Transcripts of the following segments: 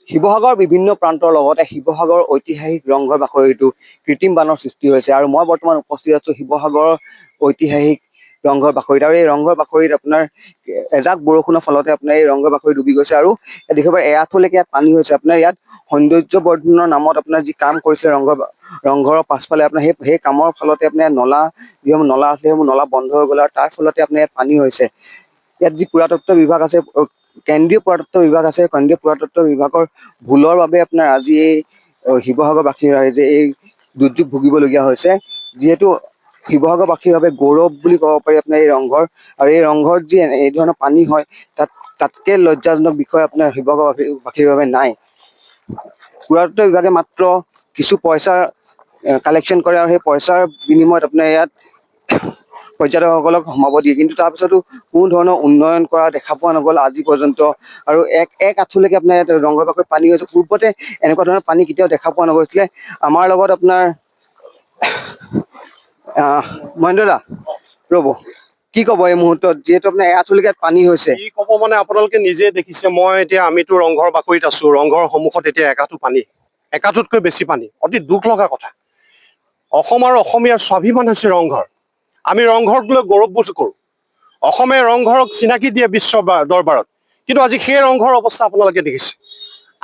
শিৱসাগৰৰ বিভিন্ন প্ৰান্তৰ লগতে শিৱসাগৰৰ ঐতিহাসিক ৰংঘৰ বাকৰিটো কৃত্ৰিম বানৰ সৃষ্টি হৈছে আৰু মই বৰ্তমান উপস্থিত আছো শিৱসাগৰৰ ঐতিহাসিক ৰংঘৰ বাকৰিত আৰু এই ৰংঘৰ বাকৰিত আপোনাৰ এজাক বৰষুণৰ ফলতে আপোনাৰ এই ৰংঘৰ বাকৰি ডুবি গৈছে আৰু দেখিব এআঁঠুলৈকে ইয়াত পানী হৈছে। আপোনাৰ ইয়াত সৌন্দৰ্য বৰ্ধনৰ নামত আপোনাৰ যি কাম কৰিছে ৰংঘৰৰ পাছফালে আপোনাৰ সেই কামৰ ফলতে আপোনাৰ নলা যিসমূহ নলা আছে সেইসমূহ নলা বন্ধ হৈ গ'ল আৰু তাৰ ফলতে আপোনাৰ ইয়াত পানী হৈছে। ইয়াত যি পুৰাতত্ব বিভাগ আছে, কেন্দ্ৰীয় পুৰাতত্ব বিভাগ আছে, কেন্দ্ৰীয় পুৰাতত্ব বিভাগৰ ভুলৰ বাবে আপোনাৰ আজি এই শিৱসাগৰবাসীৰ ৰাইজে এই দুৰ্যোগ ভুগিবলগীয়া হৈছে। যিহেতু শিৱসাগৰবাসীৰ বাবে গৌৰৱ বুলি ক'ব পাৰি আপোনাৰ এই ৰংঘৰ, আৰু এই ৰংঘৰত যি এই ধৰণৰ পানী হয় তাতকে লজ্জাজনক বিষয় আপোনাৰ শিৱসাগৰবাসীৰ বাবে নাই। পুৰাতত্ব বিভাগে মাত্ৰ কিছু পইচা কালেকশ্যন কৰে আৰু সেই পইচাৰ বিনিময়ত আপোনাৰ ইয়াত পৰ্যটকসকলক সোমাব দিয়ে, কিন্তু তাৰপিছতো কোনো ধৰণৰ উন্নয়ন কৰা দেখা পোৱা নগ'ল আজি পৰ্যন্ত। আৰু এক আঁঠুলৈকে আপোনাৰ ইয়াত ৰংঘৰ বাকৰিত পানী হৈছে। পূৰ্বতে এনেকুৱা ধৰণৰ পানী কেতিয়াও দেখা পোৱা নগৈছিলে। আমাৰ লগত আপোনাৰ মহেন্দ্ৰ দা, ৰ'ব কি ক'ব এই মুহূৰ্তত, যিহেতু আপোনাৰ এআঁঠুলৈকে পানী হৈছে? কি ক'ব মানে আপোনালোকে নিজে দেখিছে, আমিতো ৰংঘৰ বাকৰিত আছো, ৰংঘৰৰ সন্মুখত এতিয়া একাঠু পানী, একাঠুতকৈ বেছি পানী। অতি দুখ লগা কথা। অসম আৰু অসমীয়াৰ স্বাভিমান হৈছে ৰংঘৰ। আমি ৰংঘৰক লৈ গৌৰৱবোধ কৰোঁ। অসমে ৰংঘৰক চিনাকি দিয়ে বিশ্ব দৰবাৰত, কিন্তু আজি সেই ৰংঘৰৰ অৱস্থা আপোনালোকে দেখিছে।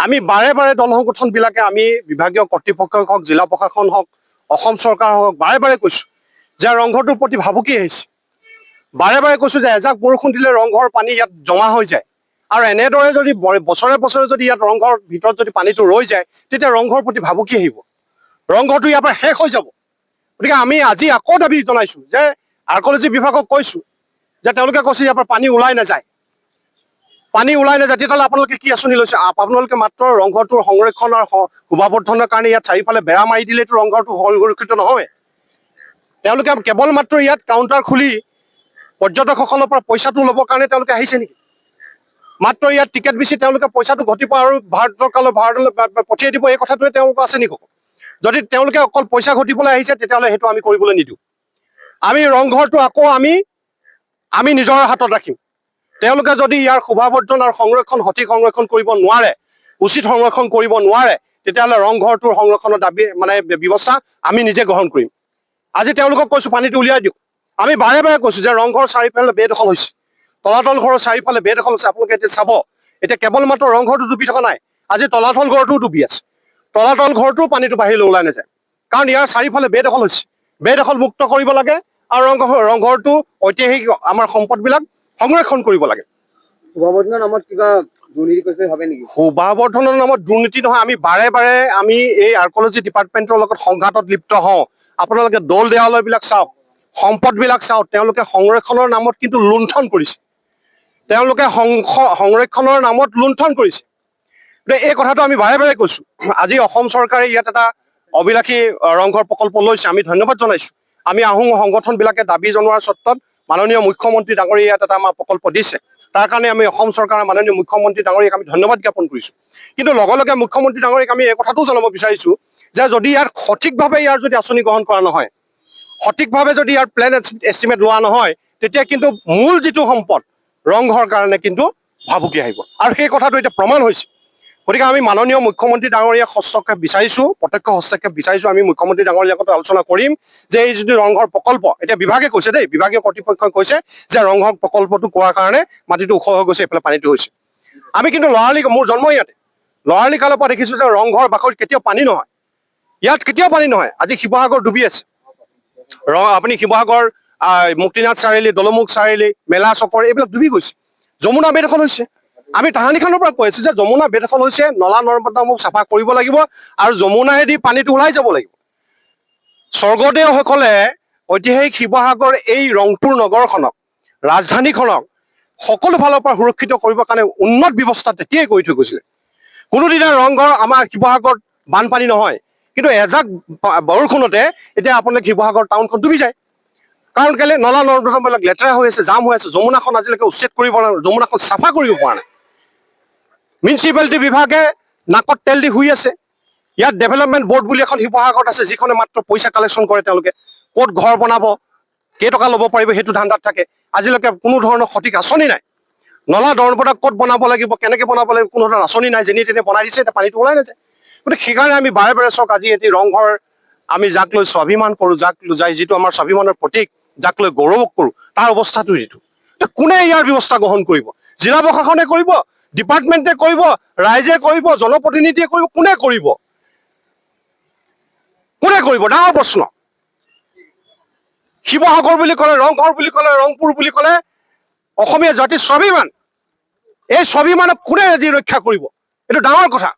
আমি বাৰে বাৰে দল সংগঠনবিলাকে আমি বিভাগীয় কৰ্তৃপক্ষই হওক, জিলা প্ৰশাসন হওক, অসম চৰকাৰ হওক, বাৰে বাৰে কৈছোঁ যে ৰংঘৰটোৰ প্ৰতি ভাবুকি আহিছে। বাৰে বাৰে কৈছোঁ যে এজাক বৰষুণ দিলে ৰংঘৰৰ পানী ইয়াত জমা হৈ যায়, আৰু এনেদৰে যদি বছৰে বছৰে যদি ইয়াত ৰংঘৰৰ ভিতৰত যদি পানীটো ৰৈ যায়, তেতিয়া ৰংঘৰৰ প্ৰতি ভাবুকি আহিব, ৰংঘৰটো ইয়াৰ পৰা শেষ হৈ যাব। গতিকে আমি আজি আকৌ দাবী জনাইছোঁ যে আৰ্কলজি বিভাগক কৈছোঁ যে তেওঁলোকে কৈছে ইয়াৰ পৰা পানী ওলাই নাযায়, তেতিয়াহ'লে আপোনালোকে কি আঁচনি লৈছে? আপোনালোকে মাত্ৰ ৰংঘৰটোৰ সংৰক্ষণ আৰু শোভাবৰ্ধনৰ কাৰণে ইয়াত চাৰিওফালে বেৰা মাৰি দিলেতো ৰংঘৰটো সুৰক্ষিত নহয়। তেওঁলোকে কেৱল মাত্ৰ ইয়াত কাউণ্টাৰ খুলি পৰ্যটকসকলৰ পৰা পইচাটো ল'বৰ কাৰণে তেওঁলোকে আহিছে নেকি? মাত্ৰ ইয়াত টিকেট বেছি তেওঁলোকে পইচাটো ঘটিব আৰু ভাৰতলৈ পঠিয়াই দিব, এই কথাটোৱে তেওঁলোকৰ আছে নেকি? যদি তেওঁলোকে অকল পইচা ঘটিবলৈ আহিছে, তেতিয়াহ'লে সেইটো আমি কৰিবলৈ নিদিওঁ। আমি ৰংঘৰটো আকৌ আমি নিজৰ হাতত ৰাখিম। তেওঁলোকে যদি ইয়াৰ শোভাবৰ্ধন আৰু সঠিক সংৰক্ষণ কৰিব নোৱাৰে, উচিত সংৰক্ষণ কৰিব নোৱাৰে, তেতিয়াহ'লে ৰংঘৰটোৰ সংৰক্ষণৰ দাবী ব্যৱস্থা আমি নিজে গ্ৰহণ কৰিম। আজি তেওঁলোকক কৈছোঁ পানীটো উলিয়াই দিয়ক। আমি বাৰে বাৰে কৈছোঁ যে ৰংঘৰৰ চাৰিওফালে বেদখল হৈছে, তলাতল ঘৰৰ চাৰিওফালে বেদখল হৈছে। আপোনালোকে এতিয়া চাব, এতিয়া কেৱল মাত্ৰ ৰংঘৰটো ডুবি থকা নাই, আজি তলাতল ঘৰটোও ডুবি আছে। তলাতল ঘৰটোও পানীটো বাহিৰলৈ ওলাই নাযায়, কাৰণ ইয়াৰ চাৰিওফালে বেদখল হৈছে। বেদখল মুক্ত কৰিব লাগে আৰু ৰংঘৰটো ঐতিহাসিক আমাৰ সম্পদবিলাক সংৰক্ষণ কৰিব লাগে। শোভাবৰ্ধনৰ নামত কিবা দুৰ্নীতি কৰিছে ভাবে নেকি? শোভাবৰ্ধনৰ নামত দুৰ্নীতি নহয়। আমি বাৰে বাৰে এই আৰ্কলজি ডিপাৰ্টমেণ্টৰ লগত সংঘাতত লিপ্ত হওঁ। আপোনালোকে দৌল দেৱালয়বিলাক চাওক, সম্পদবিলাক চাওক, তেওঁলোকে সংৰক্ষণৰ নামত কিন্তু লুণ্ঠন কৰিছে। তেওঁলোকে সংৰক্ষণৰ নামত লুণ্ঠন কৰিছে। এই কথাটো আমি বাৰে বাৰে কৈছোঁ। আজি অসম চৰকাৰে ইয়াত এটা অবিলাসী ৰংঘৰ প্ৰকল্প লৈছে, আমি ধন্যবাদ জনাইছোঁ। আমি আহোম সংগঠনবিলাকে দাবী জনোৱাৰ স্বত্বত মাননীয় মুখ্যমন্ত্ৰী ডাঙৰীয়াই ইয়াত এটা আমাৰ প্ৰকল্প দিছে। তাৰ কাৰণে আমি অসম চৰকাৰৰ মাননীয় মুখ্যমন্ত্ৰী ডাঙৰীয়াক আমি ধন্যবাদ জ্ঞাপন কৰিছোঁ। কিন্তু লগে লগে মুখ্যমন্ত্ৰী ডাঙৰীয়াক আমি এই কথাটোও জনাব বিচাৰিছোঁ যে যদি ইয়াৰ সঠিকভাৱে যদি আঁচনি গ্ৰহণ কৰা নহয়, সঠিকভাৱে যদি ইয়াৰ প্লেন এষ্টিমেট লোৱা নহয়, তেতিয়া কিন্তু মূল যিটো সম্পদ ৰংঘৰৰ কাৰণে কিন্তু ভাবুকি আহিব, আৰু সেই কথাটো এতিয়া প্ৰমাণ হৈছে। গতিকে আমি মাননীয় মুখ্যমন্ত্ৰী ডাঙৰীয়াক হস্তক্ষেপ বিচাৰিছোঁ, প্ৰত্যক্ষ হস্তক্ষেপ বিচাৰিছোঁ। আমি মুখ্যমন্ত্ৰী ডাঙৰীয়াৰ লগত আলোচনা কৰিম যে এই যিটো ৰংঘৰ প্ৰকল্প, এতিয়া বিভাগে কৈছে দেই, বিভাগীয় কৰ্তৃপক্ষই কৈছে যে ৰংঘৰ প্ৰকল্পটো কৰাৰ কাৰণে মাটিটো ওখ হৈ গৈছে, এইফালে পানীটো হৈছে। আমি কিন্তু মোৰ জন্ম ইয়াতে, লৰালি কালৰ পৰা দেখিছোঁ যে ৰংঘৰ বাকৰিত কেতিয়াও পানী নহয়, ইয়াত কেতিয়াও পানী নহয়। আজি শিৱসাগৰ ডুবি আছে। আপুনি শিৱসাগৰ মুক্তিনাথ চাৰিআলি, দলমুখ চাৰিআলি, মেলা চকৰ এইবিলাক ডুবি গৈছে। যমুনা বেদখল হৈছে। আমি তাহানিখনৰ পৰা কৈ আছোঁ যে যমুনা বেদখল হৈছে, নলা নৰ্দমাবোৰ চাফা কৰিব লাগিব আৰু যমুনাইদি পানীটো ওলাই যাব লাগিব। স্বৰ্গদেউসকলে ঐতিহাসিক শিৱসাগৰ এই ৰংপুৰ নগৰখনক, ৰাজধানীখনক সকলো ফালৰ পৰা সুৰক্ষিত কৰিবৰ কাৰণে উন্নত ব্যৱস্থা তেতিয়াই কৰি থৈ গৈছিলে। কোনোদিনা ৰংঘৰ আমাৰ শিৱসাগৰত বানপানী নহয়, কিন্তু এজাক বৰষুণতে এতিয়া আপোনালোকে শিৱসাগৰ টাউনখন ডুবি যায়। কাৰণ কেলে? নলা নৰ্দমাবিলাক লেতেৰা হৈ আছে, জাম হৈ আছে। যমুনাখন আজিলৈকে উচ্ছেদ কৰিব পৰা নাই, যমুনাখন চাফা কৰিব পৰা নাই। মিউনিচিপালিটি বিভাগে নাকত তেল দি শুই আছে। ইয়াত ডেভেলপমেণ্ট বৰ্ড বুলি এখন শিৱসাগৰত আছে, যিখনে মাত্ৰ পইচা কালেকশ্যন কৰে। তেওঁলোকে ক'ত ঘৰ বনাব, কেইটকা ল'ব পাৰিব, সেইটো ধান্দাত থাকে। আজিলৈকে কোনো ধৰণৰ সঠিক আঁচনি নাই। নলা দৰ্মপটা ক'ত বনাব লাগিব, কেনেকে বনাব লাগিব, কোনো ধৰণৰ আঁচনি নাই, যেনি তেনে বনাই দিছে, এতিয়া পানীটো ওলাই নাযায়। গতিকে সেইকাৰণে আমি বাৰে বাৰে চাওক, আজি এটি ৰংঘৰ আমি যাক লৈ স্বাভিমান কৰোঁ, যিটো আমাৰ স্বাভিমানৰ প্ৰতীক, যাক লৈ গৌৰৱ কৰোঁ, তাৰ অৱস্থাটো এইটো। কোনে ইয়াৰ ব্যৱস্থা গ্ৰহণ কৰিব? জিলা প্ৰশাসনে কৰিব, ডিপাৰ্টমেণ্টে কৰিব, ৰাইজে কৰিব, জনপ্ৰতিনিধিয়ে কৰিব, কোনে কৰিব? কোনে কৰিব? ডাঙৰ প্ৰশ্ন। শিৱসাগৰ বুলি ক'লে, ৰংঘৰ বুলি ক'লে, ৰংপুৰ বুলি ক'লে অসমীয়া জাতিৰ স্বাভিমান, এই স্বাভিমানক কোনে আজি ৰক্ষা কৰিব? এইটো ডাঙৰ কথা।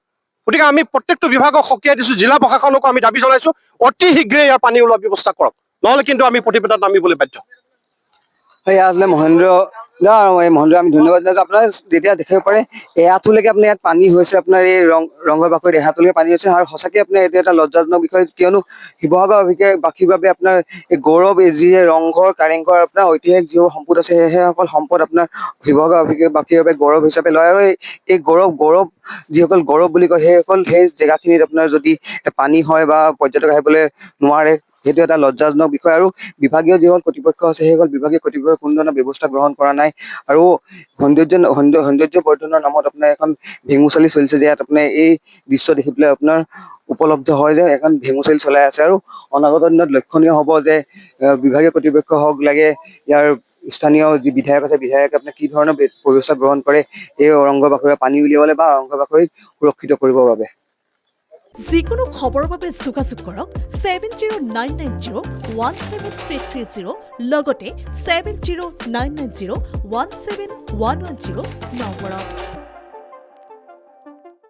গতিকে আমি প্ৰত্যেকটো বিভাগক সকীয়াই দিছোঁ, জিলা প্ৰশাসনকো আমি দাবী জনাইছোঁ, অতি শীঘ্ৰে ইয়াৰ পানী ওলোৱাৰ ব্যৱস্থা কৰক, নহ'লে কিন্তু আমি প্ৰতিবাদত নামিবলৈ বাধ্য। এয়া আছিলে মহেন্দ্ৰ দা, আৰু এই মহেন্দ্ৰ আমি ধন্যবাদ জনাইছোঁ। আপোনাৰ যেতিয়া দেখিব পাৰে এআঁঠুলৈকে আপোনাৰ ইয়াত পানী হৈছে, আপোনাৰ এই ৰংঘৰ বাকৰিত এআঁঠুলৈকে পানী হৈছে, আৰু সঁচাকৈ আপোনাৰ এইটো এটা লজ্জাজনক বিষয়, কিয়নো শিৱসাগৰ বাসীৰ বাবে আপোনাৰ এই গৌৰৱ, যি ৰংঘৰ কাৰেংঘৰ আপোনাৰ ঐতিহাসিক যিবোৰ সম্পদ আছে, সেইসকল সম্পদ আপোনাৰ শিৱসাগৰ বাসীৰ বাবে গৌৰৱ হিচাপে লয়। আৰু এই গৌৰৱ যিসকল গৌৰৱ বুলি কয়, সেই জেগাখিনিত আপোনাৰ যদি পানী হয় বা পৰ্যটক আহিবলৈ নোৱাৰে, সেইটো এটা লজ্জাজনক বিষয়। আৰু বিভাগীয় যিসকল কৰ্তৃপক্ষ আছে, সেইসকল বিভাগীয় কৰ্তৃপক্ষই কোনো ধৰণৰ ব্যৱস্থা গ্ৰহণ কৰা নাই। আৰু সৌন্দৰ্য বৰ্ধনৰ নামত আপোনাৰ এখন ভেঙুচালি চলিছে, যে ইয়াত আপোনাৰ এই দৃশ্য দেখি পেলাই আপোনাৰ উপলব্ধ হয় যে এখন ভেঙুচালি চলাই আছে। আৰু অনাগত দিনত লক্ষণীয় হ'ব যে বিভাগীয় কৰ্তৃপক্ষ হওক লাগে, ইয়াৰ স্থানীয় যি বিধায়ক আছে, বিধায়কে আপোনাৰ কি ধৰণৰ ব্যৱস্থা গ্ৰহণ কৰে এই ৰংঘৰ বাকৰিৰ পানী উলিয়াবলৈ বা ৰংঘৰ বাকৰি সুৰক্ষিত কৰিবৰ বাবে। যিকোনো খবৰৰ বাবে যোগাযোগ কৰক 7099017330 লগতে 7099017110 নম্বৰত।